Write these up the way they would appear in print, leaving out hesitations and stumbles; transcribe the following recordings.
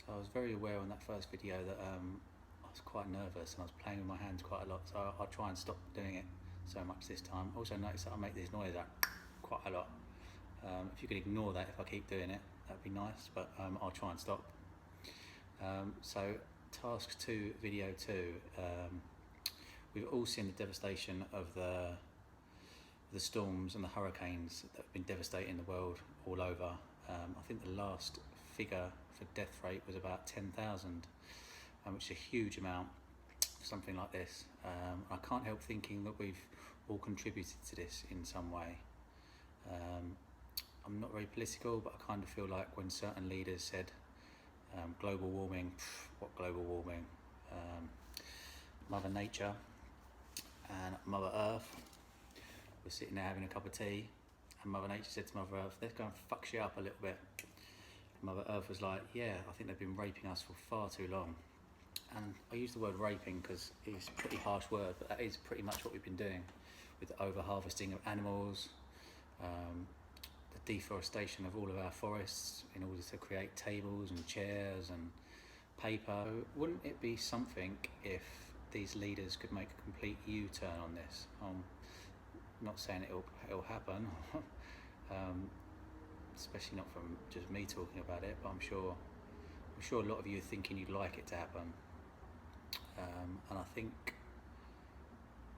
So I was very aware on that first video that I was quite nervous and I was playing with my hands quite a lot, so I'll try and stop doing it so much this time. Also notice that I make this noise out quite a lot. If you could ignore that if I keep doing it, that'd be nice, but I'll try and stop. So task 2, video 2, we've all seen the devastation of the storms and the hurricanes that have been devastating the world all over. I think the last figure for death rate was about 10,000, which is a huge amount for something like this. I can't help thinking that we've all contributed to this in some way. I'm not very political, but I kind of feel like when certain leaders said global warming, what global warming? Mother Nature and Mother Earth were sitting there having a cup of tea, and Mother Nature said to Mother Earth, let's go and fuck shit up a little bit. Mother Earth was like, yeah, I think they've been raping us for far too long. And I use the word raping because it's a pretty harsh word, but that is pretty much what we've been doing with the over-harvesting of animals, the deforestation of all of our forests in order to create tables and chairs and paper. So wouldn't it be something if these leaders could make a complete U-turn on this? I'm not saying it'll happen, especially not from just me talking about it, but I'm sure a lot of you are thinking you'd like it to happen. And I think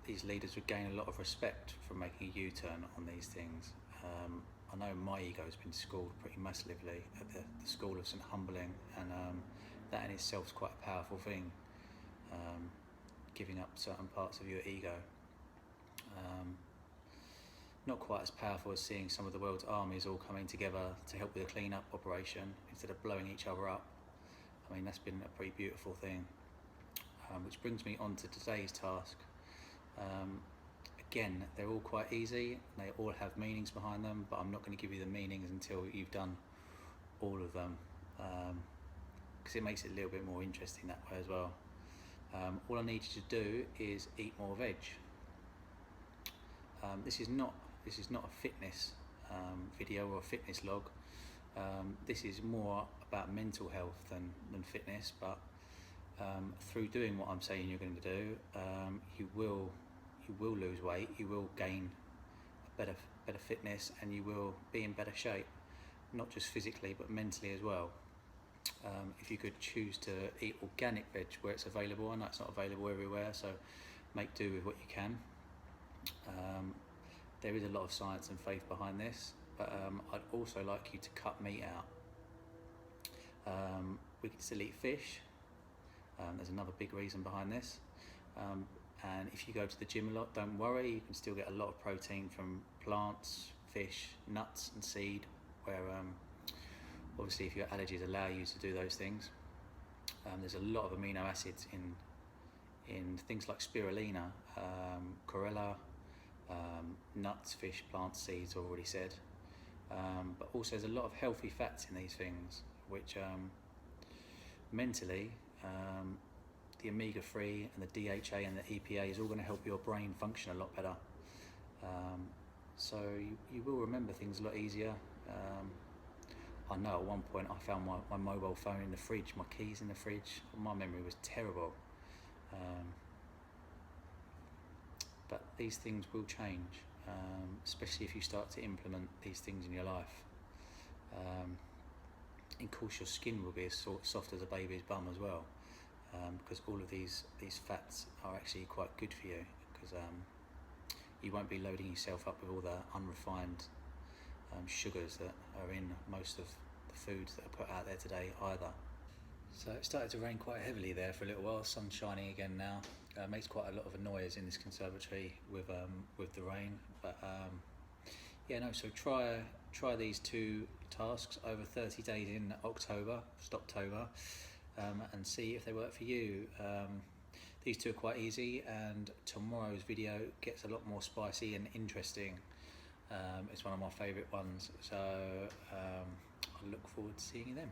these leaders would gain a lot of respect from making a U-turn on these things. I know my ego's been schooled pretty massively at the school of St Humbling, and that in itself is quite a powerful thing, giving up certain parts of your ego. Not quite as powerful as seeing some of the world's armies all coming together to help with a clean-up operation instead of blowing each other up. I mean, that's been a pretty beautiful thing. Which brings me on to today's task. Again, they're all quite easy, they all have meanings behind them, but I'm not going to give you the meanings until you've done all of them, because it makes it a little bit more interesting that way as well. All I need you to do is eat more veg. This is not a fitness video or a fitness log. This is more about mental health than fitness, but through doing what I'm saying you're going to do, you will lose weight, you will gain a better fitness, and you will be in better shape, not just physically but mentally as well. If you could choose to eat organic veg where it's available. I know it's not available everywhere, so make do with what you can. There is a lot of science and faith behind this, but I'd also like you to cut meat out. We can still eat fish. There's another big reason behind this. And if you go to the gym a lot, don't worry, you can still get a lot of protein from plants, fish, nuts and seed, where obviously if your allergies allow you to do those things. There's a lot of amino acids in things like spirulina, chlorella, nuts, fish, plants, seeds, already said. But also there's a lot of healthy fats in these things, which mentally, the omega-3 and the DHA and the EPA is all going to help your brain function a lot better. So you will remember things a lot easier. I know at one point I found my mobile phone in the fridge, my keys in the fridge. My memory was terrible. But these things will change, especially if you start to implement these things in your life. Of course, your skin will be as soft as a baby's bum as well, because all of these fats are actually quite good for you, because you won't be loading yourself up with all the unrefined sugars that are in most of the foods that are put out there today either. So it started to rain quite heavily there for a little while. Sun's shining again now. Makes quite a lot of a noise in this conservatory with the rain, but yeah, no. So try these 2 tasks over 30 days in October, Stoptober, and see if they work for you. These 2 are quite easy, and tomorrow's video gets a lot more spicy and interesting. It's one of my favourite ones, so I look forward to seeing you then.